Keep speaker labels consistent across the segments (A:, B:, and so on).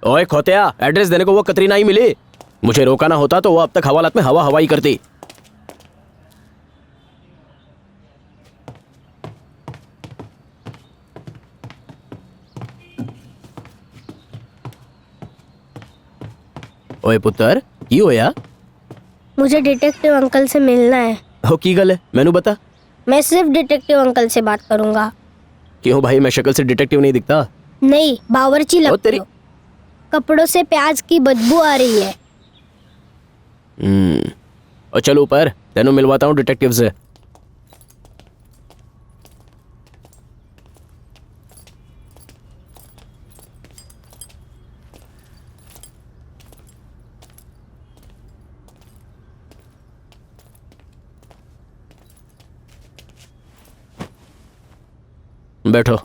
A: ओए खोतिया, एड्रेस देने को वो कतरीना ही मिली। मुझे रोकाना होता तो वो अब तक हवालात में हवा हवाई करती। ओए पुत्र, की होया?
B: मुझे डिटेक्टिव अंकल से मिलना है।
A: हो की गल है, मैनू बता।
B: मैं सिर्फ डिटेक्टिव अंकल से बात करूंगा।
A: क्यों भाई, मैं शक्ल से डिटेक्टिव नहीं दिखता?
B: नहीं, बावर्ची लगती हो। कपड़ों से प्याज की बदबू आ रही है।
A: और चल ऊपर, तेनू मिलवाता हूँ डिटेक्टिव से। बैठो।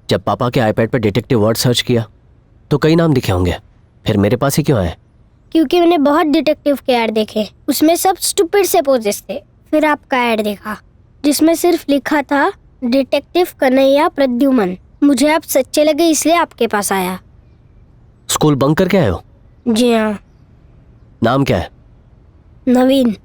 A: जब पापा के आईपैड पर डिटेक्टिव वर्ड सर्च किया तो कई नाम दिखे होंगे, फिर मेरे पास ही क्यों आए?
B: क्योंकि मैंने बहुत डिटेक्टिव के ऐड देखे, उसमें सब स्टूपिड से पोजेस थे। फिर आपका ऐड देखा जिसमें सिर्फ लिखा था डिटेक्टिव कन्हैया प्रद्युमन। मुझे आप सच्चे लगे इसलिए आपके पास आया।
A: स्कूल बंक करके आए हो?
B: जी हाँ।
A: नाम क्या है?
B: नवीन।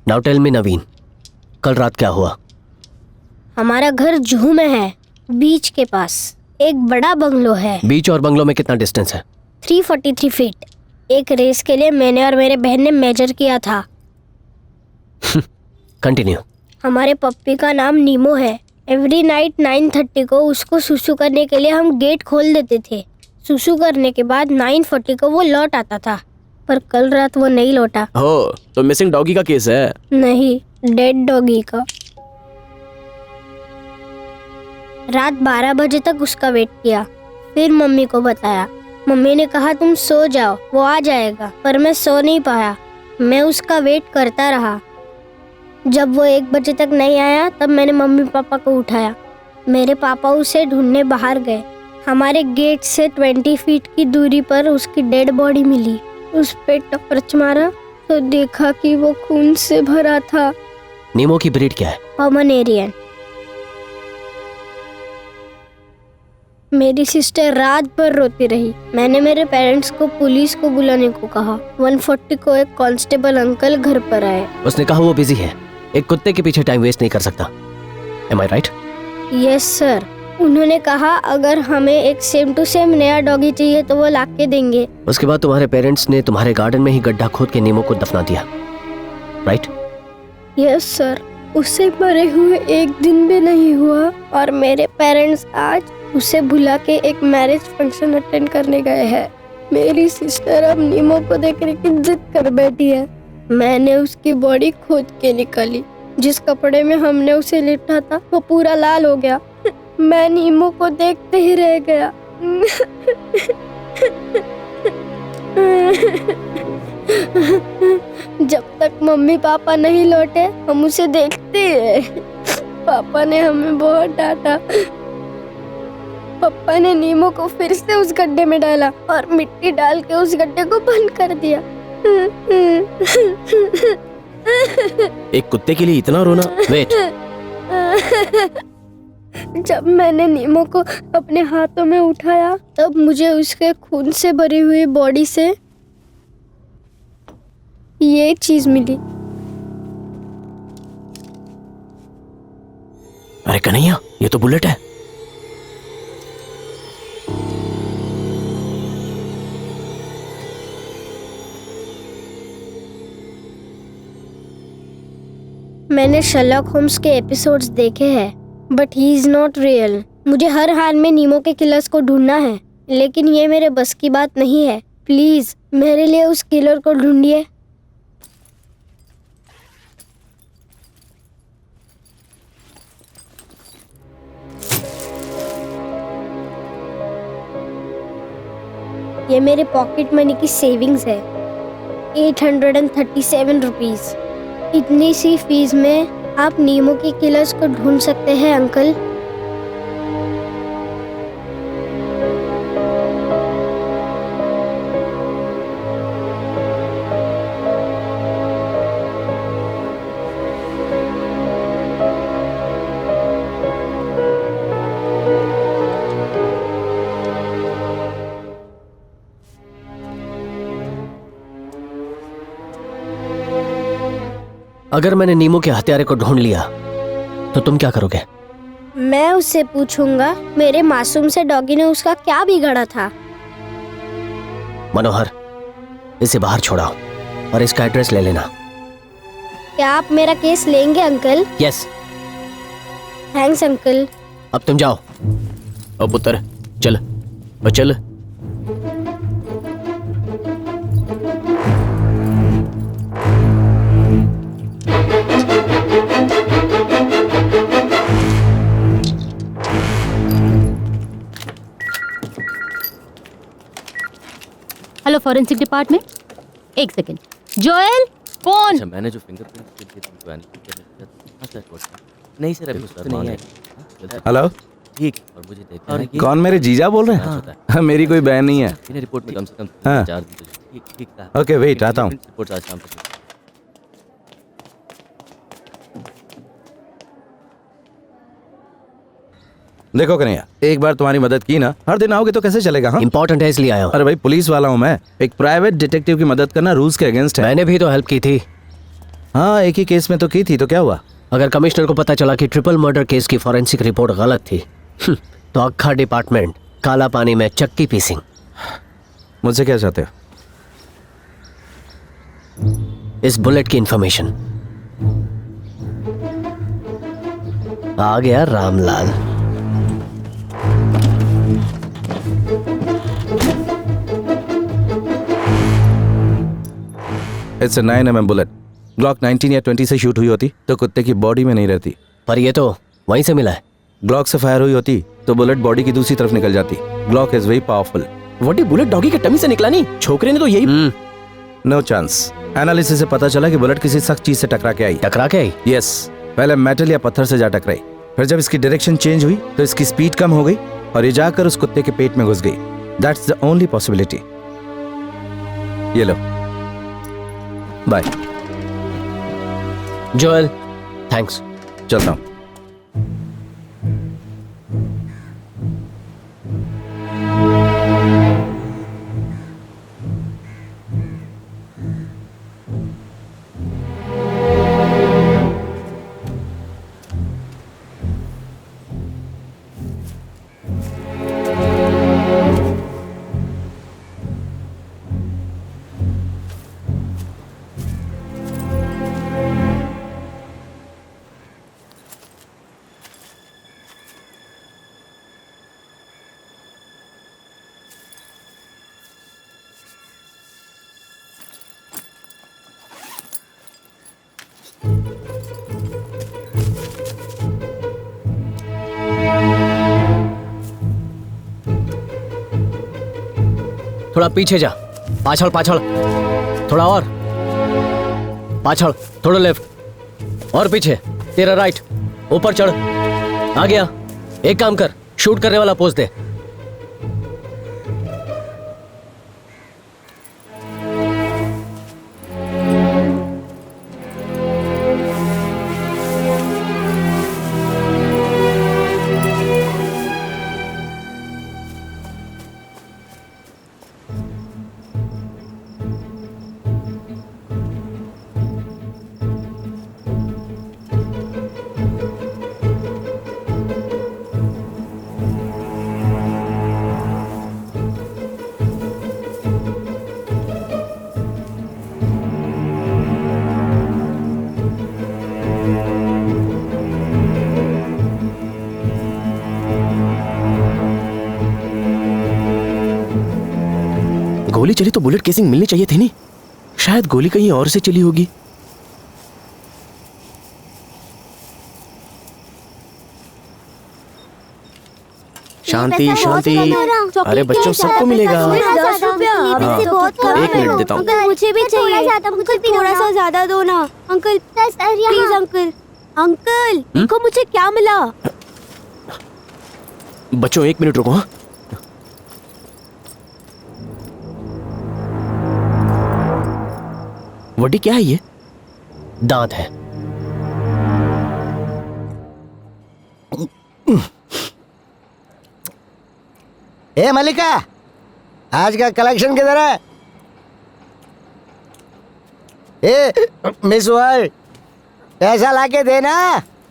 A: नाउ टेल मी नवीन, कल रात क्या हुआ?
B: हमारा घर जुहू में है, बीच के पास। एक बड़ा बंगलो है।
A: बीच और बंगलो में कितना डिस्टेंस है?
B: 343 फीट। एक रेस के लिए मैंने और मेरे बहन ने मेजर किया था।
A: कंटिन्यू।
B: हमारे पप्पी का नाम नीमो है। एवरी नाइट 9:30 को उसको सुसु करने के लिए हम गेट खोल देते थे। सुसु करने के बाद 9:40 को वो लौट आता था, पर कल रात वो नहीं लौटा।
A: हो, तो मिसिंग डॉगी का केस है?
B: नहीं, डेड डॉगी का। रात 12 बजे तक उसका वेट किया, फिर मम्मी को बताया। मम्मी ने कहा तुम सो जाओ, वो आ जाएगा, पर मैं सो नहीं पाया। मैं उसका वेट करता रहा। जब वो 1 बजे तक नहीं आया तब मैंने मम्मी पापा को उठाया। मेरे पापा उसे ढूंढने बाहर गए। हमारे गेट से 20 फीट की दूरी पर उसकी डेड बॉडी मिली। उस पे टॉर्च मारा तो देखा कि वो खून से भरा था।
A: नीमो की ब्रीड क्या है?
B: पोमेरेनियन। मेरी सिस्टर रात भर रोती रही। मैंने मेरे पेरेंट्स को पुलिस को बुलाने को कहा। 1:40 को एक कांस्टेबल अंकल घर पर आए।
A: उसने कहा वो बिजी है, एक कुत्ते के पीछे टाइम वेस्ट नहीं कर सकता। Am I right?
B: Yes sir. उन्होंने कहा अगर हमें एक सेम टू सेम नया डॉगी चाहिए तो वो लाके देंगे।
A: उसके बाद तुम्हारे पेरेंट्स ने तुम्हारे गार्डन में ही गड्ढा खोद के नीमो को दफना दिया, राइट?
B: Yes sir. उसे मरे हुए 1 दिन भी नहीं हुआ और मेरे पेरेंट्स आज उसे बुला के एक मैरिज फंक्शन अटेंड करने गए हैं। मेरी सिस्टर अब नीमो को देखने की जिद कर बैठी है। मैंने उसकी बॉडी खोद के निकाली। जिस कपड़े में हमने उसे लिटा था वो पूरा लाल हो गया। मैं नीमो को देखते ही रह गया। जब तक मम्मी पापा नहीं लौटे हम उसे देखते ही रहे। पापा ने हमें बहुत डांटा। पापा ने नीमो को फिर से उस गड्ढे में डाला और मिट्टी डाल के उस गड्ढे को बंद कर दिया।
A: एक कुत्ते के लिए इतना रोना? वेट।
B: जब मैंने नीमो को अपने हाथों में उठाया तब मुझे उसके खून से भरी हुई बॉडी से ये चीज मिली।
A: अरे कन्हैया, ये तो बुलेट है।
B: मैंने शर्लॉक होम्स के एपिसोड्स देखे हैं, but he is not real. मुझे हर हाल में नीमो के किलर्स को ढूंढना है, लेकिन ये मेरे बस की बात नहीं है। प्लीज मेरे लिए उस किलर को ढूंढिए। ये मेरे पॉकेट मनी की सेविंग्स है, 837 रुपीज। इतनी सी फीस में आप नीमो के किलर्स को ढूंढ सकते हैं अंकल?
A: अगर मैंने नीमो के हत्यारे को ढूंढ लिया तो तुम क्या करोगे?
B: मैं उससे पूछूंगा मेरे मासूम से डॉगी ने उसका क्या बिगाड़ा था।
A: मनोहर, इसे बाहर छोड़ाओ और इसका एड्रेस ले लेना।
B: क्या आप मेरा केस लेंगे अंकल?
A: यस।
B: Thanks uncle.
A: अब तुम जाओ। ओ पुत्र, चल ओ चल।
C: हेलो फॉरेंसिक डिपार्टमेंट, एक सेकंड। Joel, phone.
D: अच्छा, मैंने जो फिंगरप्रिंट के तुमको नहीं सर, अभी कुछ नहीं है।
E: हेलो,
D: ठीक, और मुझे देखना है कि
E: कौन मेरे जीजा बोल रहे हैं? मेरी कोई बहन नहीं है।
D: इन्हें रिपोर्ट में कम से कम
E: हाँ।
D: 4 दिन तो ठीक ठीक था।
E: ओके, वेट, आता हूँ।
D: रिपोर्ट आज शाम तक।
E: देखो कन्हैया, एक बार तुम्हारी मदद की ना, हर दिन आओगे तो कैसे चलेगा? हाँ,
A: इंपॉर्टेंट है इसलिए आया हूं।
E: अरे भाई, पुलिस वाला हूँ मैं। एक प्राइवेट डिटेक्टिव की मदद करना रूल्स के अगेंस्ट है।
A: मैंने भी तो हेल्प की थी।
E: हाँ, एक ही केस में तो की थी, तो क्या हुआ?
A: अगर कमिश्नर को पता चला कि ट्रिपल मर्डर केस की फॉरेंसिक रिपोर्ट गलत थी तो अक्खा डिपार्टमेंट काला पानी में चक्की पीसिंग।
E: मुझसे क्या चाहते हो?
A: इस बुलेट की इंफॉर्मेशन। आ गया Ramlal.
E: It's 9mm bullet. Glock 19 या 20 से शूट हुई होती तो कुत्ते की बॉडी में नहीं रहती।
A: पर ये तो वहीं से मिला है।
E: ग्लॉक से फायर हुई होती तो बुलेट बॉडी की दूसरी तरफ निकल जाती। Glock is very powerful.
F: वोटी बुलेट डॉगी के टमी से निकला नहीं, छोकरे ने तो यही।
E: No chance. एनालिसिस से पता चला कि बुलेट किसी सख्त चीज से टकरा के आई।
A: टकरा के आई?
E: यस, पहले मेटल या पत्थर से जा टकराई, फिर जब इसकी डायरेक्शन चेंज हुई तो इसकी स्पीड कम हो गई और ये जाकर उस कुत्ते के पेट में घुस गई। That's the only possibility. ये लो, बाय।
A: Joel, thanks.
E: चलता हूँ।
A: थोड़ा पीछे जा, पाछड़ पाछड़, थोड़ा और पाछड़, थोड़ा लेफ्ट और पीछे, तेरा राइट, ऊपर चढ़, आ गया। एक काम कर, शूट करने वाला पोज दे।
F: गोली चली तो बुलेट केसिंग मिलनी चाहिए थी नहीं, शायद गोली कहीं और से चली होगी। शांति शांति। अरे बच्चों, सबको मिलेगा। हाँ, 1 मिनट देता हूँ।
G: मुझे भी चाहिए। मुझे थोड़ा सा ज्यादा दो ना अंकल, प्लीज अंकल। अंकल देखो मुझे क्या मिला।
F: बच्चों 1 मिनट रुको। हाँ वड्डी क्या है ये?
A: दांत है।
H: ए मल्लिका, आज का कलेक्शन किधर है? ए मिस वर्ल्ड, पैसा लाके देना।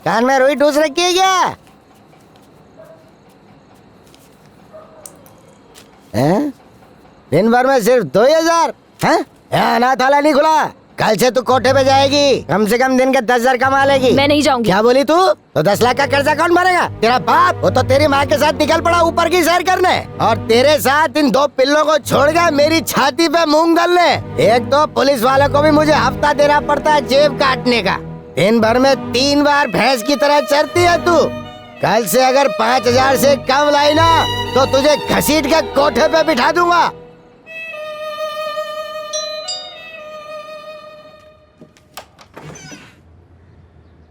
H: कान में रुई ठूस रखी है क्या? हैं? दिन भर में सिर्फ 2000? हैं? अनाथालय नहीं खुला? कल से तू कोठे पे जाएगी, कम से कम दिन के 10,000 कमा लेगी।
G: मैं नहीं जाऊंगी।
H: क्या बोली तू? तो 10 लाख का कर्जा कौन भरेगा? तेरा बाप। वो तो तेरी माँ के साथ निकल पड़ा ऊपर की सैर करने, और तेरे साथ इन 2 पिल्लों को छोड़ गया मेरी छाती पे मूंग दलने। एक तो पुलिस वालों को भी मुझे हफ्ता देना पड़ता है जेब काटने का। दिन भर में 3 बार भैंस की तरह चरती है तू। कल से अगर 5,000 से कम लाई ना तो तुझे घसीट के कोठे पे बिठा दूंगा।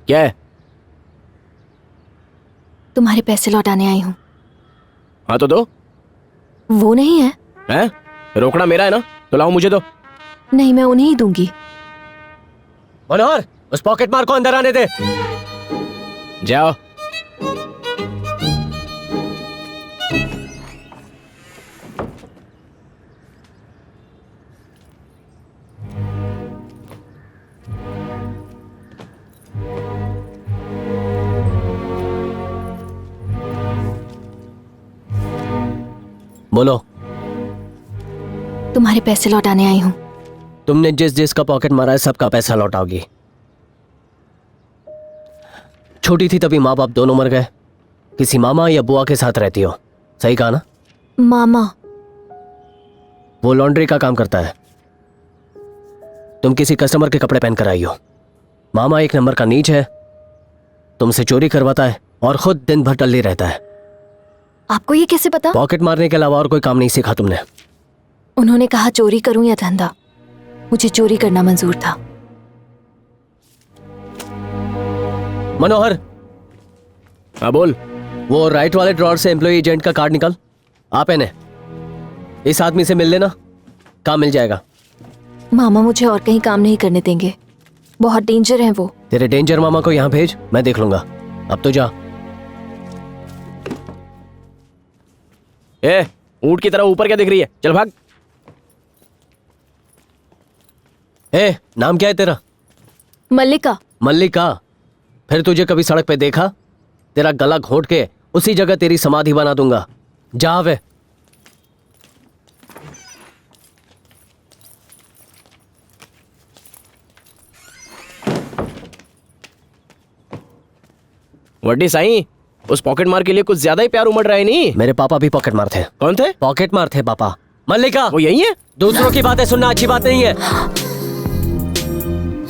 F: क्या है?
G: तुम्हारे पैसे लौटाने आई हूँ।
F: हाँ तो दो।
G: वो नहीं है।
F: हैं? रोकना मेरा है ना, तो लाओ मुझे दो।
G: नहीं, मैं उन्हें ही दूंगी।
A: मनोहर, उस पॉकेट मार को अंदर आने दे।
F: जाओ।
A: बोलो।
G: तुम्हारे पैसे लौटाने आई हूँ।
A: तुमने जिस जिसका पॉकेट मारा है सबका पैसा लौटाओगी। छोटी थी तभी माँ बाप दोनों मर गए। किसी मामा या बुआ के साथ रहती हो, सही कहा ना?
G: मामा।
A: वो लॉन्ड्री का काम करता है, तुम किसी कस्टमर के कपड़े पहन कर आई हो। मामा 1 नंबर का नीच है, तुमसे चोरी करवाता है और खुद दिन भर टल्ली रहता है।
G: आपको ये कैसे पता?
A: पॉकेट मारने के अलावा और कोई काम नहीं सीखा तुमने।
G: उन्होंने कहा चोरी करूं या धंधा, मुझे चोरी करना मंजूर था।
A: मनोहर।
F: हाँ बोल।
A: वो राइट वाले ड्रॉर से एम्प्लॉय एजेंट का कार्ड निकाल। आप इन्हें इस आदमी से मिल लेना, काम मिल जाएगा।
G: मामा मुझे और कहीं काम नहीं करने देंगे, बहुत डेंजर है वो।
A: तेरे डेंजर मामा को यहाँ भेज, मैं देख लूंगा। अब तो जा।
F: ए, ऊंट की तरह ऊपर क्या दिख रही है? चल भाग।
A: ए, नाम क्या है तेरा?
G: मल्लिका।
A: मल्लिका? फिर तुझे कभी सड़क पे देखा? तेरा गला घोंट के उसी जगह तेरी समाधि बना दूंगा। जा वे।
F: वड्डी साईं, उस पॉकेट मार के लिए कुछ ज्यादा ही प्यार उमड़ रहा है नहीं?
A: मेरे पापा भी पॉकेट मार थे।
F: कौन थे?
A: पॉकेट मार थे पापा। मल्लिका,
F: वो यही है?
A: दूसरों की बातें सुनना अच्छी बात नहीं है।